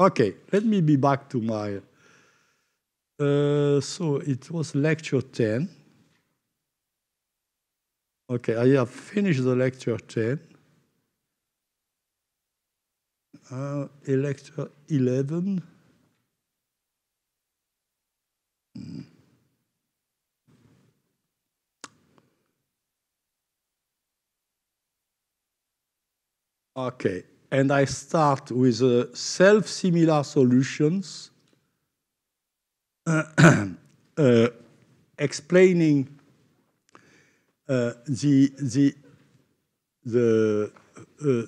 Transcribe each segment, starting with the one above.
Okay, let me be back to my... so it was lecture 10. Okay, I have finished the lecture 10. Lecture 11. Okay, and I start with self-similar solutions, explaining the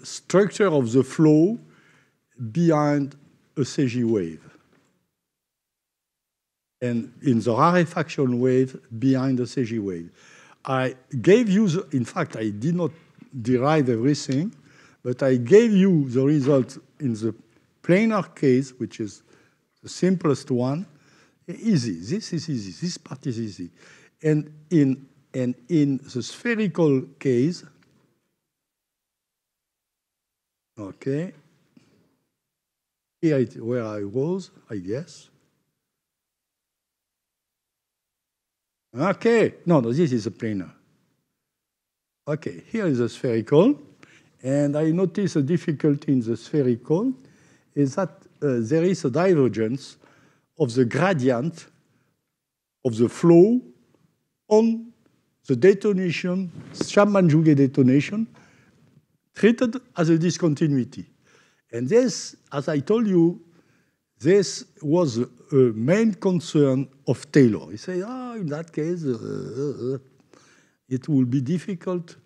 structure of the flow behind a CG wave, and in the rarefaction wave behind the CG wave. I gave you, in fact, I did not derive everything, but I gave you the result in the planar case, which is the simplest one. Easy. This is easy. This part is easy. And in the spherical case, okay, here is where I was, I guess. Okay, no, this is a planar. Okay, here is a spherical. And I notice a difficulty in the spherical is that there is a divergence of the gradient of the flow on the detonation, Chapman-Jouguet detonation, treated as a discontinuity. And this, as I told you, this was a main concern of Taylor. He said, oh, in that case, it will be difficult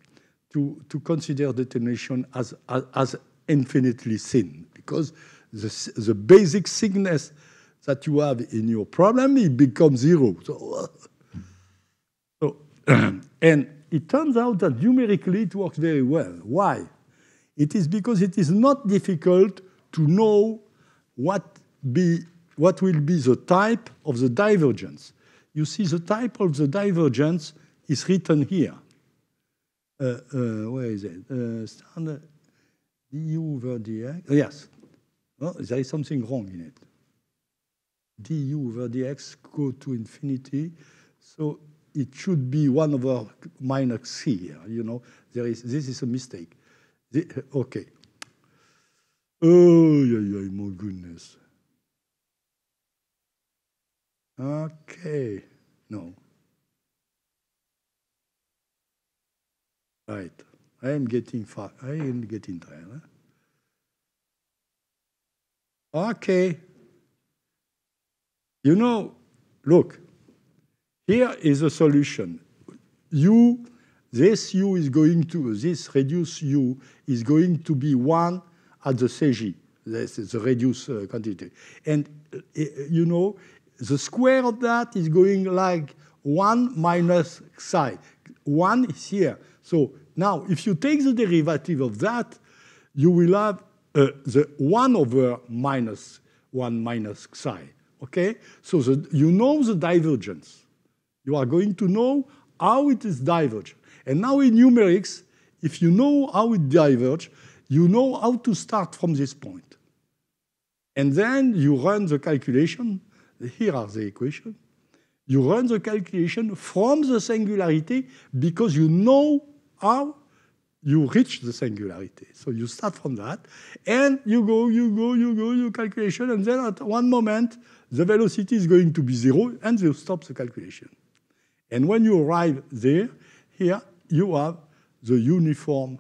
to consider detonation as infinitely thin, because the basic thickness that you have in your problem, it becomes zero. And it turns out that numerically it works very well. Why? It is because it is not difficult to know what will be the type of the divergence. You see, the type of the divergence is written here. Where is it? Standard du over dx. Yes. Oh, there is something wrong in it. Du over dx go to infinity. So it should be 1 over minus c here. You know, this is a mistake. Okay. Oh, yeah, my goodness. Okay. No. Right. I am getting far. I am getting tired. Huh? Okay. You know, look. Here is a solution. This U is going to, this reduced U is going to be 1 at the CG. This is the reduced quantity. And, you know, the square of that is going like 1 minus psi. 1 is here. So now, if you take the derivative of that, you will have the 1 over minus 1 minus psi. Okay? So you know the divergence. You are going to know how it is diverged. And now in numerics, if you know how it diverges, you know how to start from this point. And then you run the calculation. Here are the equations. You run the calculation from the singularity because you know how you reach the singularity. So you start from that, and you calculation, and then at one moment, the velocity is going to be 0, and you stop the calculation. And when you arrive there, here you have the uniform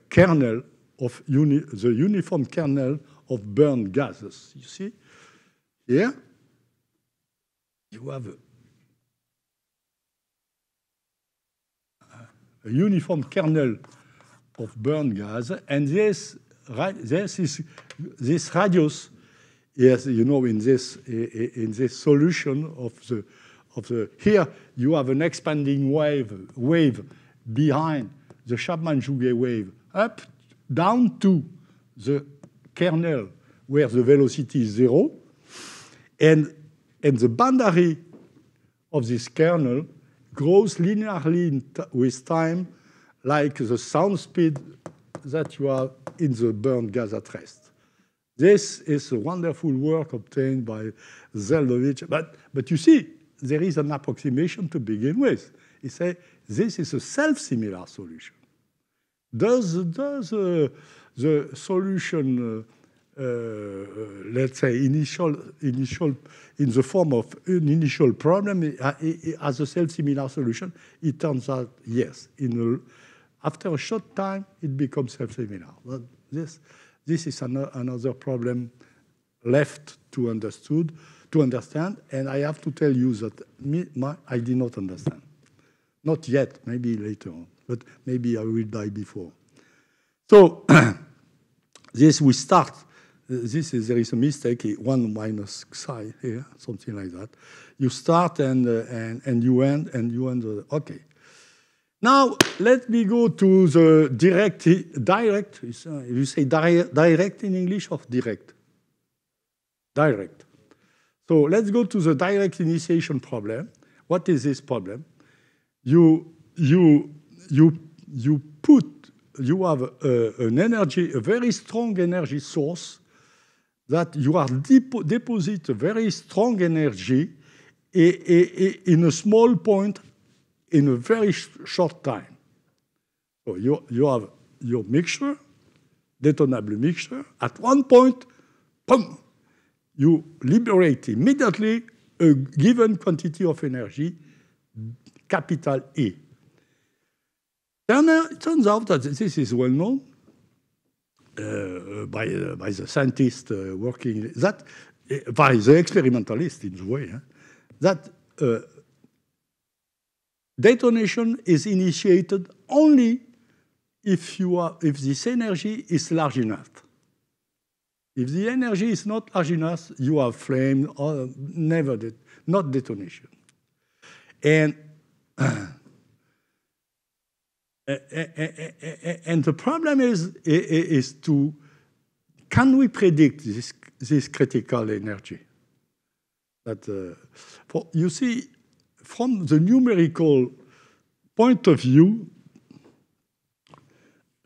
kernel of the uniform kernel of burned gases. You see here you have a uniform kernel of burned gas, and this radius is, you know, in this solution of the here you have an expanding wave behind the Chapman-Jouguet wave up down to the kernel where the velocity is 0, and the boundary of this kernel grows linearly with time, like the sound speed that you have in the burned gas at rest. This is a wonderful work obtained by Zeldovich. But you see, there is an approximation to begin with. He said this is a self-similar solution. Does the solution, let's say, initial in the form of an initial problem as a self-similar solution? It turns out yes. After a short time, it becomes self-similar. This is another problem left to understand, and I have to tell you that I did not understand. Not yet, maybe later on, but maybe I will die before. So this we start. There is a mistake, 1 minus psi here, something like that. You start and you end, okay. Now, let me go to the direct. You say direct in English or direct? Direct. So let's go to the direct initiation problem. What is this problem? You have an energy, a very strong energy source that you are deposit a very strong energy in a small point in a very short time. So you have your mixture, detonable mixture. At one point, boom, you liberate immediately a given quantity of energy, capital E. It turns out that this is well known by the scientists working, that by the experimentalists in a way, that detonation is initiated only if this energy is large enough. If the energy is not large enough, you have flame or not detonation. And the problem is can we predict this critical energy? You see, from the numerical point of view,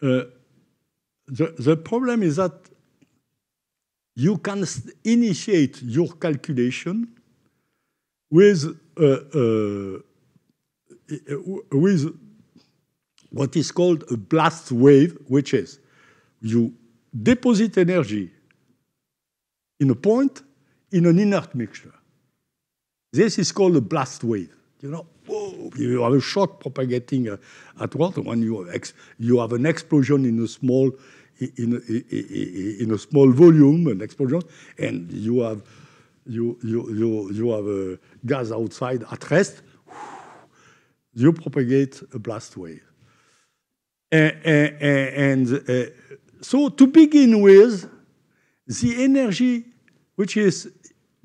the problem is that you can initiate your calculation with what is called a blast wave, which is you deposit energy in a point in an inert mixture. This is called a blast wave. You know, whoa, you have a shock propagating at once. When you have an explosion in a small volume, an explosion, and you have a gas outside at rest. You propagate a blast wave. So to begin with, the energy which is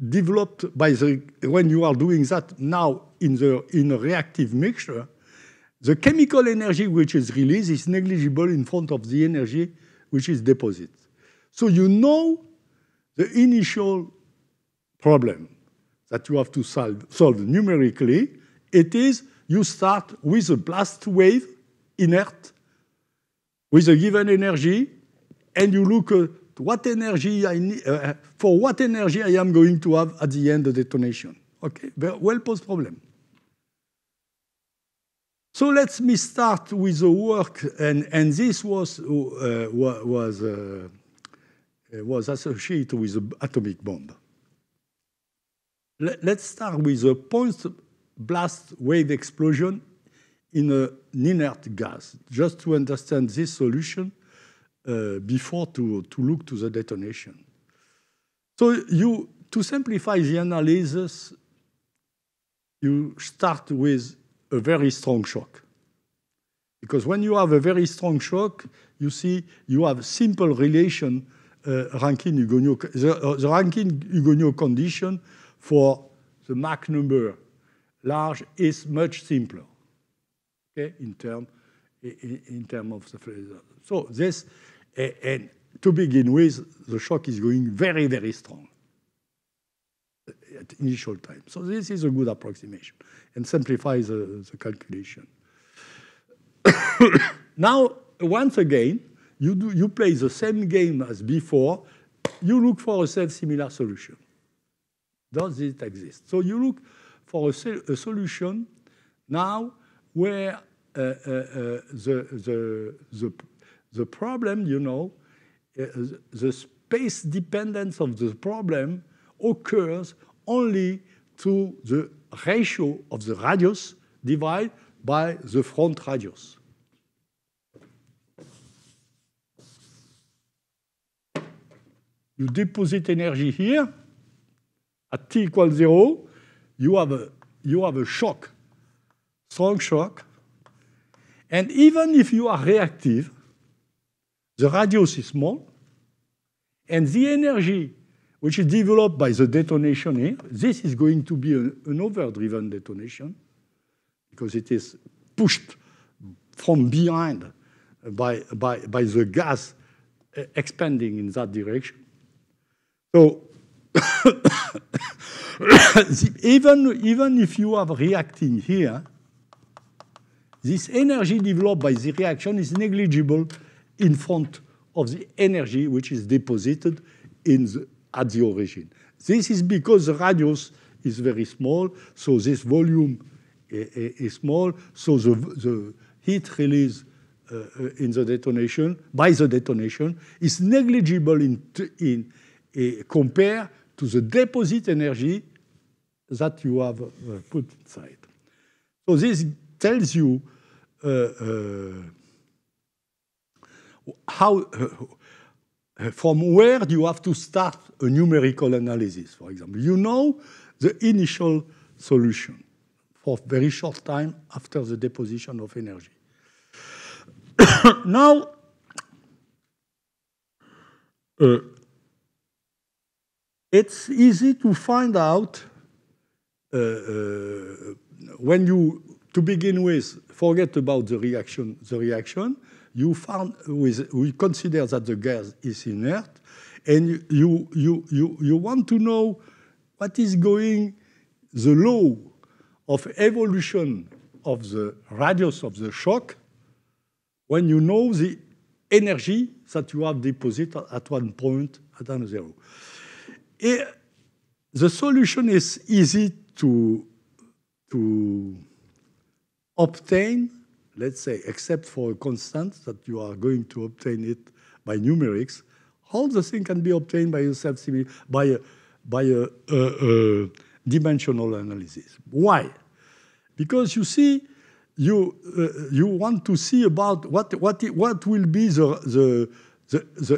developed when you are doing that now in a reactive mixture, the chemical energy which is released is negligible in front of the energy which is deposited. So you know the initial problem that you have to solve numerically. It is you start with a blast wave, inert, with a given energy, and you look at what energy I need, for what energy I am going to have at the end of the detonation. Okay, very well posed problem. So let me start with the work, and this was associated with the atomic bomb. Let's start with a point blast wave explosion in an inert gas, just to understand this solution before to look to the detonation. So to simplify the analysis, you start with a very strong shock. Because when you have a very strong shock, you see you have simple relation Rankine-Hugoniot. The Rankine-Hugoniot condition for the Mach number large is much simpler, okay, in terms of the phase. So this, and to begin with, the shock is going very, very strong at initial time. So this is a good approximation and simplifies the calculation. Now, once again, you play the same game as before. you look for a self-similar solution. Does it exist? So you look for a solution now where the problem, you know, the space dependence of the problem occurs only to the ratio of the radius divided by the front radius. You deposit energy here at t equals 0. You have a shock, strong shock, and even if you are reactive, the radius is small, and the energy which is developed by the detonation here, this is going to be an overdriven detonation because it is pushed from behind by the gas expanding in that direction. So even if you have reacting here, this energy developed by the reaction is negligible in front of the energy which is deposited at the origin. This is because the radius is very small, so this volume is small, so the heat release in the detonation, by the detonation, is negligible compared to the deposit energy that you have put inside. So this tells you how, from where you have to start a numerical analysis, for example. You know the initial solution for a very short time after the deposition of energy. Now, it's easy to find out when you, to begin with, forget about the reaction. You found we consider that the gas is inert, and you want to know what is the law of evolution of the radius of the shock when you know the energy that you have deposited at one point at time 0. The solution is easy to obtain, let's say, except for a constant that you are going to obtain it by numerics. All the thing can be obtained by a dimensional analysis. Why? Because you see, you want to see about what will be the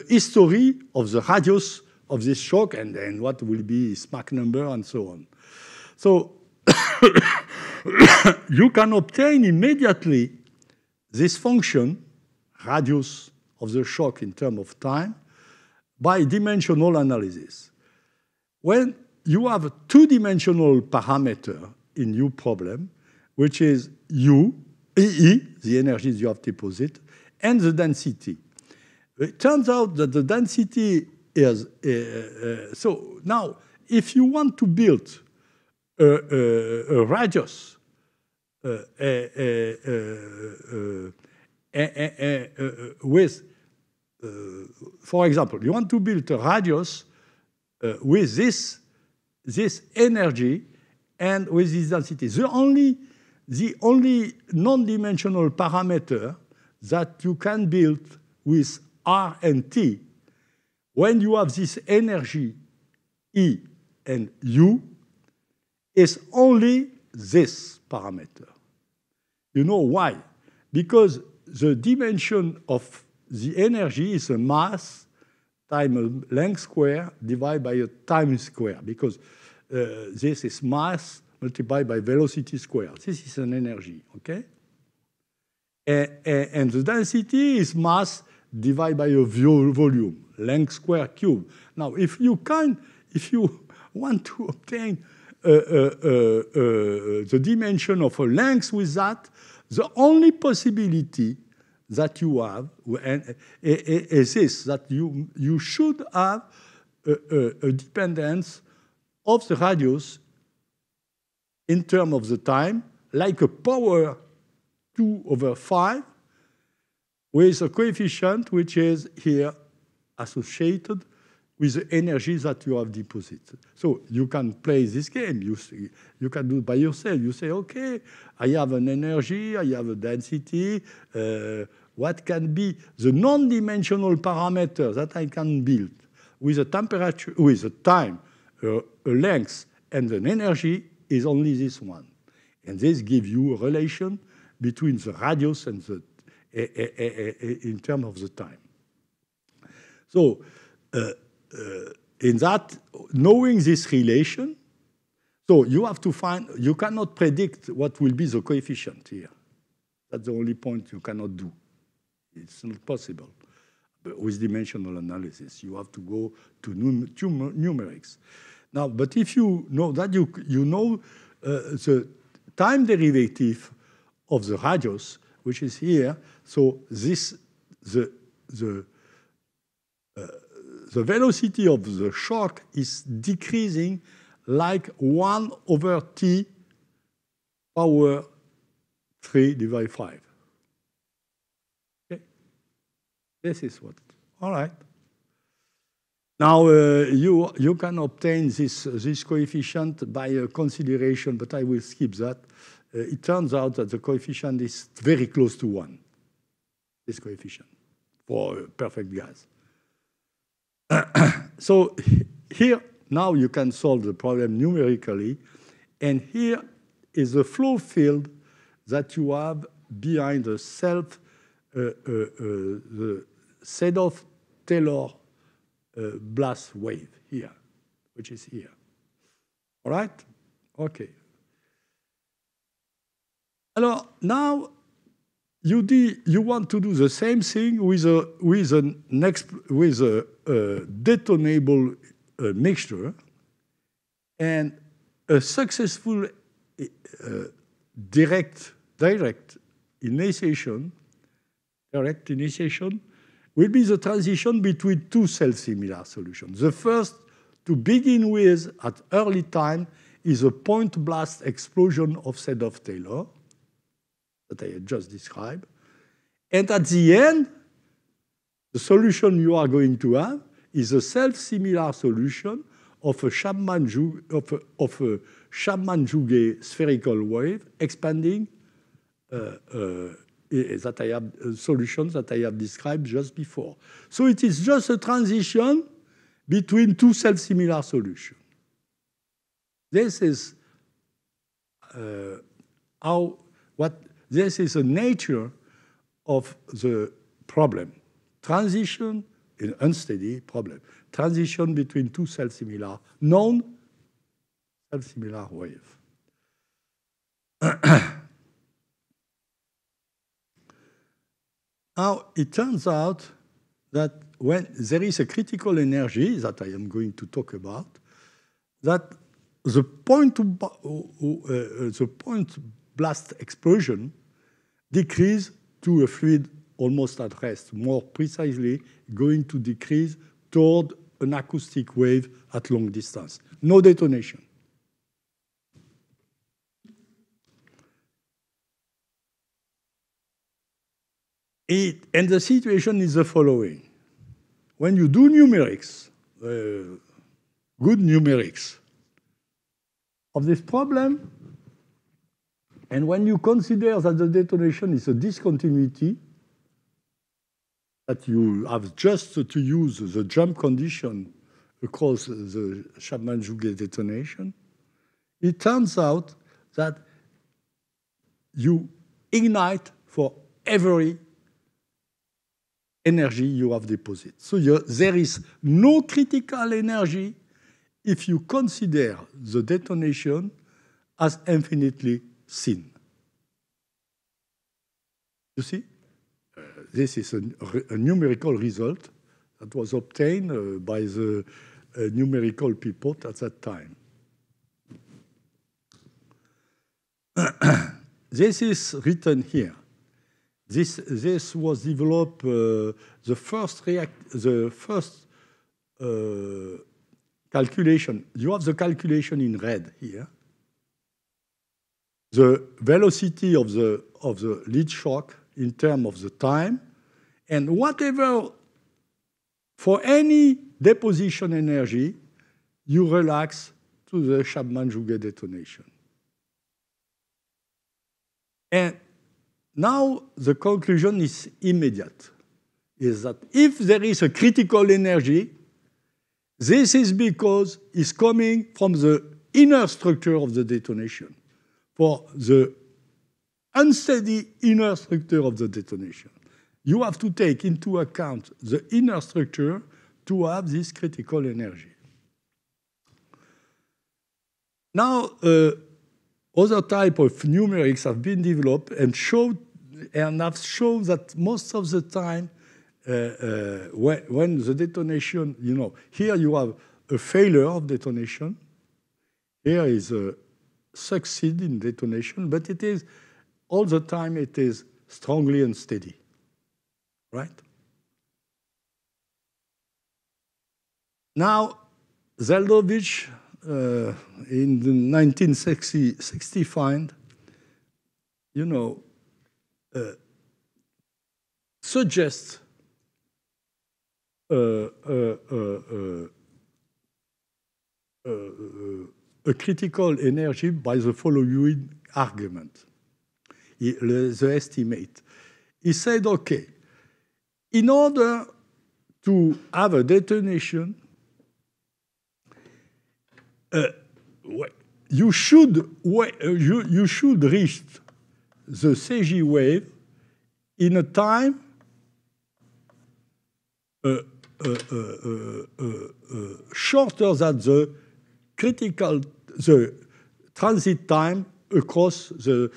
history of the radius of this shock, and what will be its Mach number, and so on. So you can obtain immediately this function, radius of the shock in terms of time, by dimensional analysis. When you have a two-dimensional parameter in your problem, which is U, EE, the energy you have deposited, and the density. It turns out that the density is, so now, if you want to build a radius with, for example, you want to build a radius with this energy and with this density. The only non-dimensional parameter that you can build with R and T, when you have this energy E and U, is only this parameter. You know why? Because the dimension of the energy is a mass times a length square divided by a time square, because this is mass multiplied by velocity square. This is an energy, okay? And the density is mass divided by a volume, length square cube. Now, if you want to obtain the dimension of a length with that, the only possibility that you have is this, that you should have a dependence of the radius in terms of the time, like a power 2/5, with a coefficient which is here associated with the energy that you have deposited. So you can play this game. You can do it by yourself. You say, okay, I have an energy, I have a density. What can be the non-dimensional parameter that I can build with a temperature, with a time, a length, and an energy is only this one. And this gives you a relation between the radius and the in terms of the time. So in that, knowing this relation, so you have to find, you cannot predict what will be the coefficient here. That's the only point you cannot do. It's not possible. But with dimensional analysis, you have to go to numerics. Now, but if you know that, you know the time derivative of the radius, which is here. So this the velocity of the shock is decreasing like 1 over t power 3 divided by 5. Okay, this is what. All right. Now you can obtain this coefficient by a consideration, but I will skip that. It turns out that the coefficient is very close to 1. This coefficient for a perfect gas. So here, now you can solve the problem numerically. And here is the flow field that you have behind the the Sedov-Taylor blast wave here, which is here. All right? Okay. Alors, now you want to do the same thing with a detonable mixture, and a successful direct initiation will be the transition between two self-similar solutions. The first, to begin with at early time, is a point blast explosion of Sedov-Taylor that I had just described. And at the end, the solution you are going to have is a self-similar solution of a Chapman-Jouguet spherical wave expanding that I have solutions that I have described just before. So it is just a transition between two self-similar solutions. This is this is the nature of the problem. Transition, an unsteady problem. Transition between two self-similar, known self-similar waves. Now, it turns out that when there is a critical energy that I am going to talk about, that the point blast explosion decrease to a fluid almost at rest, more precisely going to decrease toward an acoustic wave at long distance. No detonation. And the situation is the following. When you do numerics, good numerics of this problem, and when you consider that the detonation is a discontinuity, that you have just to use the jump condition across the Chapman-Jouguet detonation, it turns out that you ignite for every energy you have deposited. So there is no critical energy if you consider the detonation as infinitely thin. You see? This is a numerical result that was obtained by the numerical people at that time. This is written here. This was developed, the first calculation. You have the calculation in red here. The velocity of the lead shock in terms of the time, and whatever for any deposition energy, you relax to the Chapman-Jouguet detonation. And now the conclusion is immediate, is that if there is a critical energy, this is because it's coming from the inner structure of the detonation, for the unsteady inner structure of the detonation. You have to take into account the inner structure to have this critical energy. Now, other type of numerics have been developed and have shown that most of the time, when the detonation, here you have a failure of detonation. Here is a succeed in detonation, but it is all the time it is strongly unsteady, right? Now, Zeldovich in the 1960 find, suggests a critical energy by the following argument, the estimate. He said, okay, in order to have a detonation, you should reach the CG wave in a time shorter than the critical, the transit time across the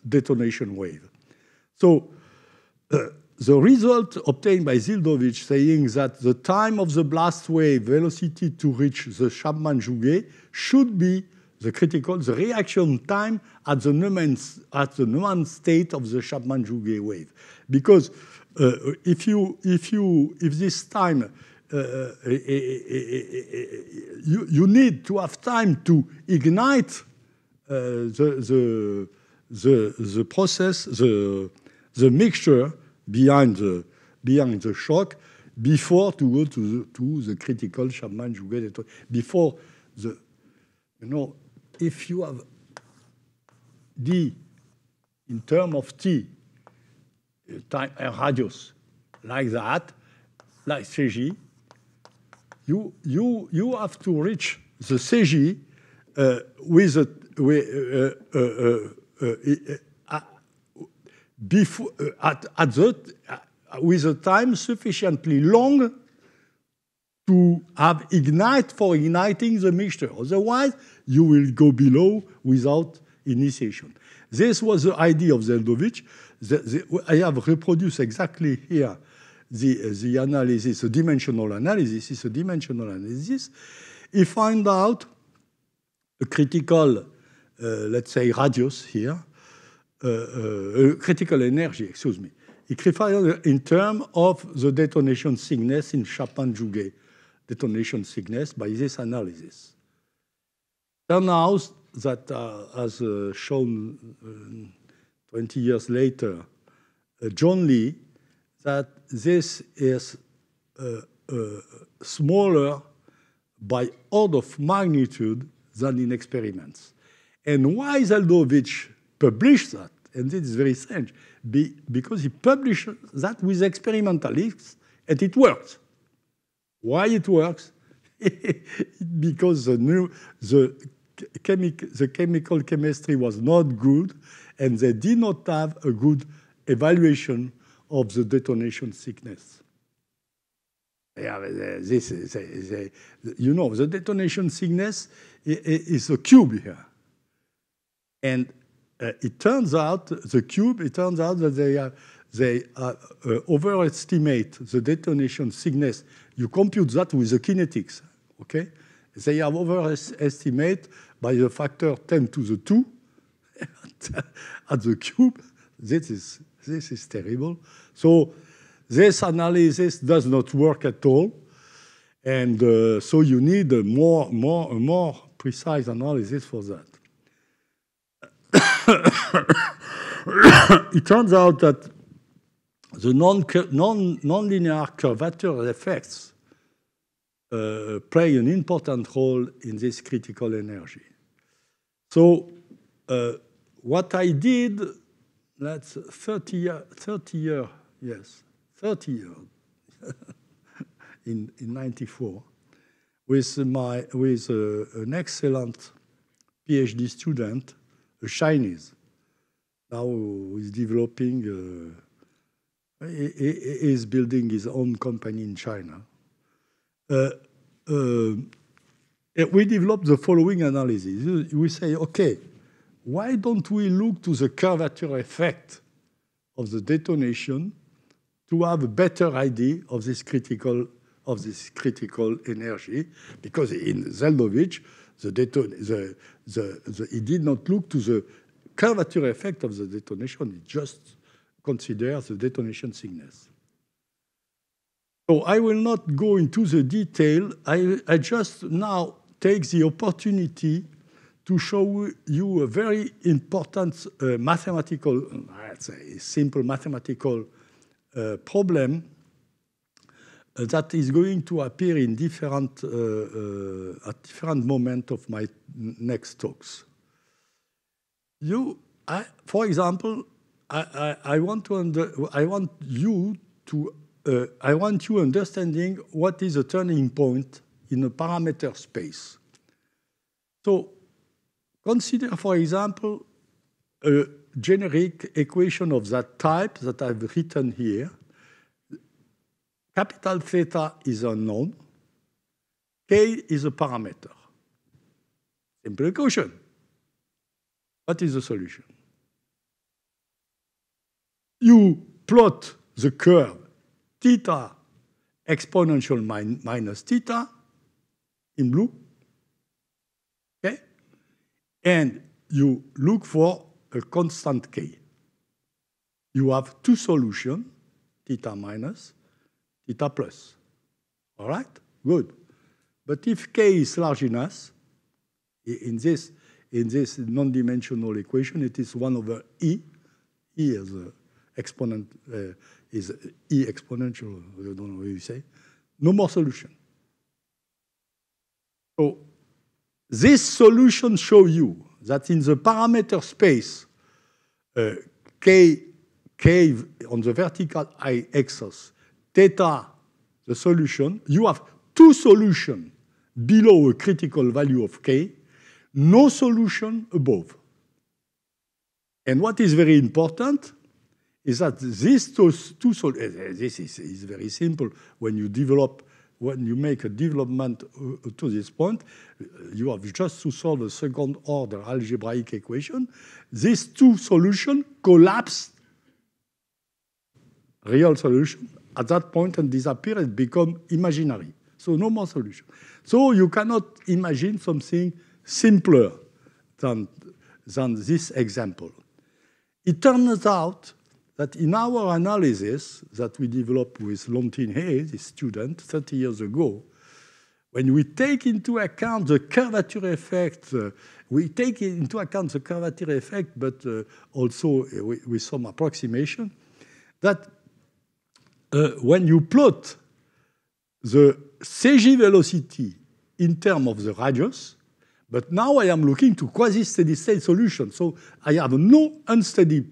detonation wave. So the result obtained by Zeldovich saying that the time of the blast wave velocity to reach the Chapman-Jouguet should be the reaction time at the Neumann state of the Chapman-Jouguet wave. Because if this time you need to have time to ignite the process, the mixture behind the shock before to go to the critical Chapman-Jouguet. Before the, if you have d in terms of t, time and radius, like that, like CG, you have to reach the CG with a time sufficiently long to have igniting the mixture. Otherwise, you will go below without initiation. This was the idea of Zeldovich. I have reproduced exactly here the analysis, the dimensional analysis. It's a dimensional analysis. He found out a critical, let's say, radius here, critical energy, excuse me. He clarified in terms of the detonation thickness in Chapman-Jouguet detonation thickness by this analysis. Turns out that, as shown 20 years later, John Lee, that this is smaller by order of magnitude than in experiments. And why Zeldovich published that, and this is very strange, because he published that with experimentalists, and it works. Why it works? Because the chemical chemistry was not good, and they did not have a good evaluation of the detonation thickness. This is, the detonation thickness is a cube here. And it turns out that they overestimate the detonation thickness. You compute that with the kinetics, okay? They have overestimated by the factor 10 to the 2 at the cube. This is terrible. So this analysis does not work at all. And so you need a more precise analysis for that. it turns out that the non-linear curvature effects play an important role in this critical energy. So what I did, that's 30 years in 94, with an excellent PhD student, a Chinese. Now he's developing, is building his own company in China. We developed the following analysis. We say, okay, why don't we look to the curvature effect of the detonation to have a better idea of this critical energy? Because in Zeldovich, he did not look to the curvature effect of the detonation. He just considers the detonation thickness. So I will not go into the detail. I just now take the opportunity to show you a very important mathematical, let's say, simple mathematical problem that is going to appear in different at different moments of my next talks. For example, I want you understanding what is a turning point in a parameter space. So consider, for example, a generic equation of that type that I've written here. Capital theta is unknown. K is a parameter. Simple equation. What is the solution? You plot the curve theta exponential minus theta in blue. Okay? And you look for a constant K. You have two solutions, theta minus, theta plus. All right? Good. But if K is large enough, in this non-dimensional equation, it is 1 over E. E is an exponent, is E exponential, I don't know what you say. No more solution. So this solution shows you that in the parameter space, K on the vertical axis, theta, the solution, you have two solutions below a critical value of K, no solution above. And what is very important is that these two solutions, this is very simple. When you make a development to this point, you have just to solve a second order algebraic equation. These two solutions collapse, real solution, at that point and disappear and become imaginary. So no more solution. So you cannot imagine something simpler than this example. It turns out that in our analysis that we developed with Lontin Hayes, this student, 30 years ago, when we take into account the curvature effect, but also with some approximation, that when you plot the CG velocity in terms of the radius, but now I am looking to quasi-steady state solution. So I have no unsteady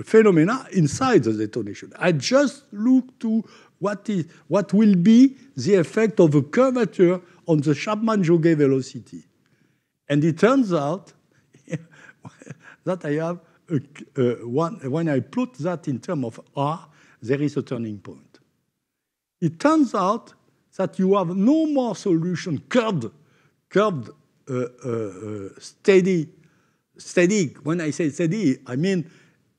phenomena inside the detonation. I just look to what will be the effect of a curvature on the Chapman-Joget velocity. And it turns out that I have, when I plot that in terms of R, there is a turning point. It turns out that you have no more solution curved, steady. When I say steady, I mean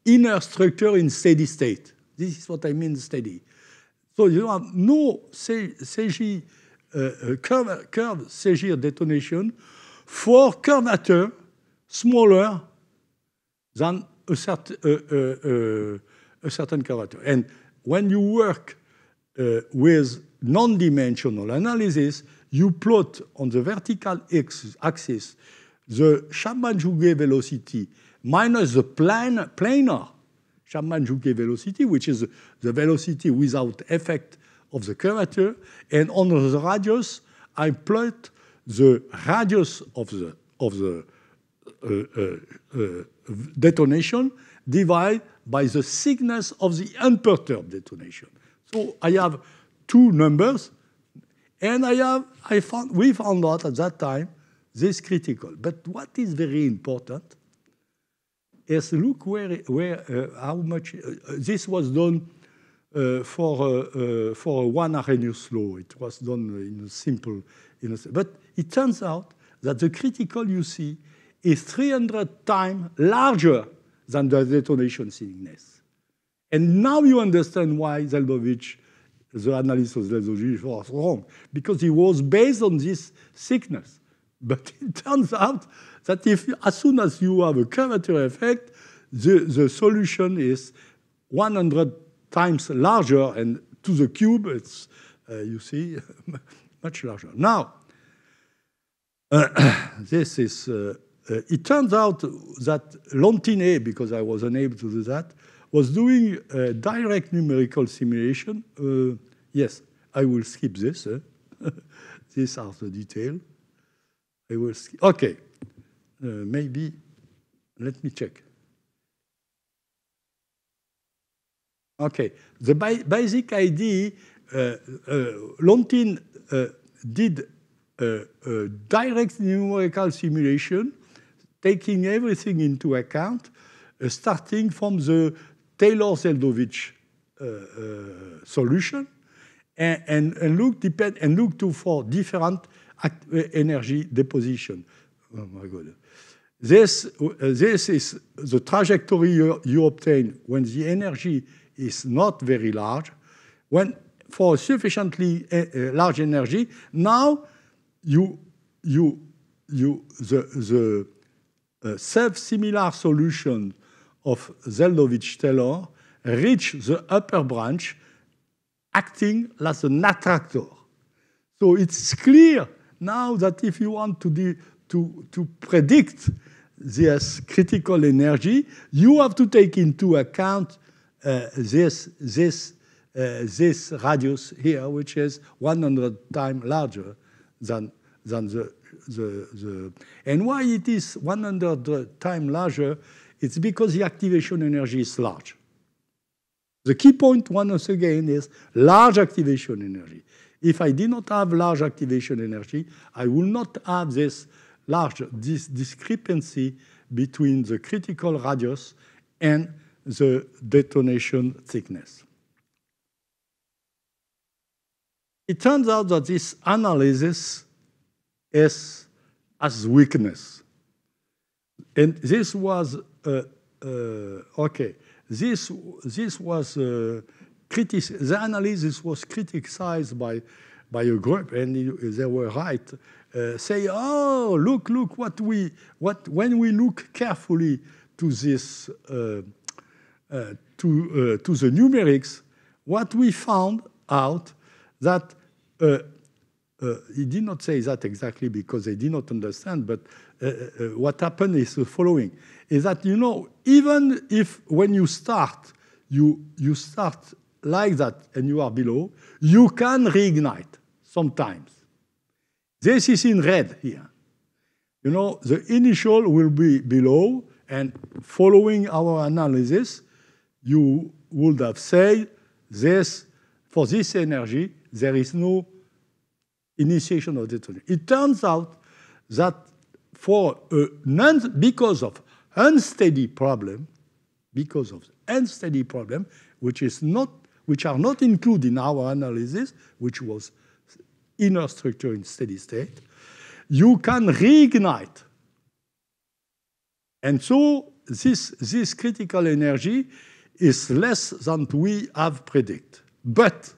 inner structure in steady state. This is what I mean steady. So you have no CG, curved CG detonation for curvature smaller than a certain curvature. And when you work with non-dimensional analysis, you plot on the vertical axis the Chapman-Joget velocity minus the planar Chapman-Jouquet velocity, which is the velocity without effect of the curvature. And on the radius, I plot the radius of the detonation divided by the thickness of the unperturbed detonation. So I have two numbers, and we found out at that time this critical. But what is very important is look how much this was done for one Arrhenius law. It was done in a simple, but it turns out that the critical you see is 300 times larger than the detonation thickness. And now you understand why Zeldovich, the analysis of Zeldovich was wrong, because he was based on this thickness. But it turns out that as soon as you have a curvature effect, the solution is 100 times larger, and to the cube, it's, you see, much larger. Now, this is, it turns out that Lantinet, because I was unable to do that, was doing a direct numerical simulation. Yes, I will skip this. These are the details. I will skip. Okay, maybe, let me check. Okay, the basic idea, Lantin did a direct numerical simulation, taking everything into account, starting from the Taylor-Zeldovich solution, and look for different energy deposition. Oh my God. This is the trajectory you obtain when the energy is not very large. When for sufficiently large energy, now the self-similar solution of Zeldovich-Taylor reach the upper branch, acting as an attractor. So it's clear now that if you want to predict this critical energy, you have to take into account this radius here, which is 100 times larger than the. And why it is 100 times larger? It's because the activation energy is large. The key point, once again, is large activation energy. If I did not have large activation energy, I will not have this discrepancy between the critical radius and the detonation thickness. It turns out that this analysis has weakness. And this was, okay, this was, the analysis was criticized by a group, and they were right, say, oh, look, when we look carefully to this, to the numerics, what we found out that, he did not say that exactly because they did not understand, but what happened is the following, is that, you know, even if when you start, you start like that and you are below, you can reignite sometimes. This is in red here. You know, the initial will be below, and following our analysis, you would have said this, for this energy, there is no initiation of detonation. It turns out that for because of unsteady problem, which are not included in our analysis, which was inner structure in steady state, you can reignite. And so this critical energy is less than we have predicted. But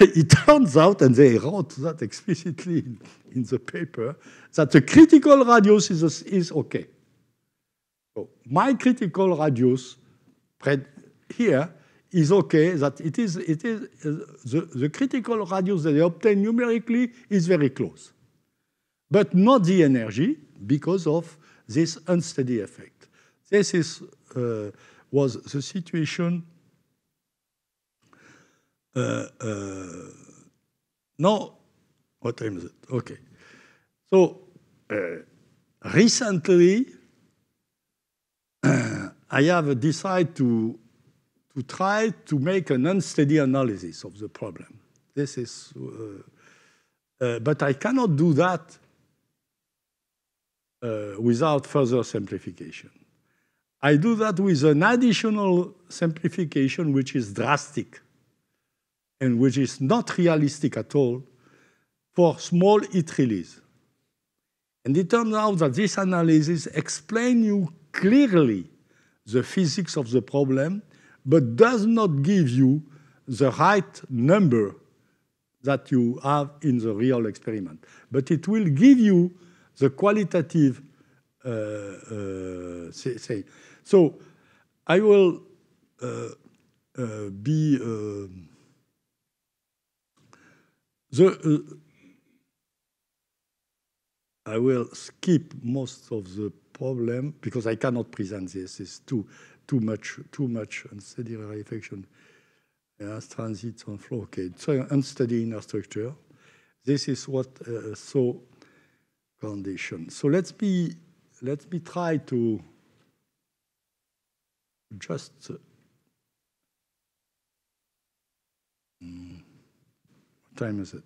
it turns out, and they wrote that explicitly in the paper, that the critical radius is okay. So my critical radius here is okay, that it is the critical radius that they obtain numerically is very close, but not the energy because of this unsteady effect. This is, was the situation. No, what time is it? Okay. So recently, I have decided to try to make an unsteady analysis of the problem. This is, but I cannot do that without further simplification. I do that with an additional simplification which is drastic and which is not realistic at all for small heat release. And it turns out that this analysis explains you clearly the physics of the problem, but does not give you the right number that you have in the real experiment. But it will give you the qualitative say. So I will I will skip most of the problem because I cannot present this. It's too much unsteady rarefaction. Yes, transit on flow. Okay, so unsteady inner structure. This is what so condition. So let me try to just what time is it?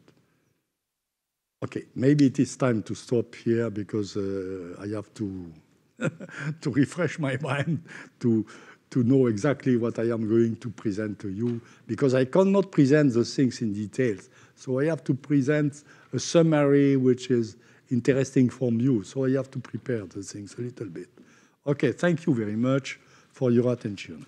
Okay, maybe it is time to stop here because I have to to refresh my mind to know exactly what I am going to present to you, because I cannot present the things in details. So I have to present a summary which is interesting from you. So I have to prepare the things a little bit. Okay, thank you very much for your attention.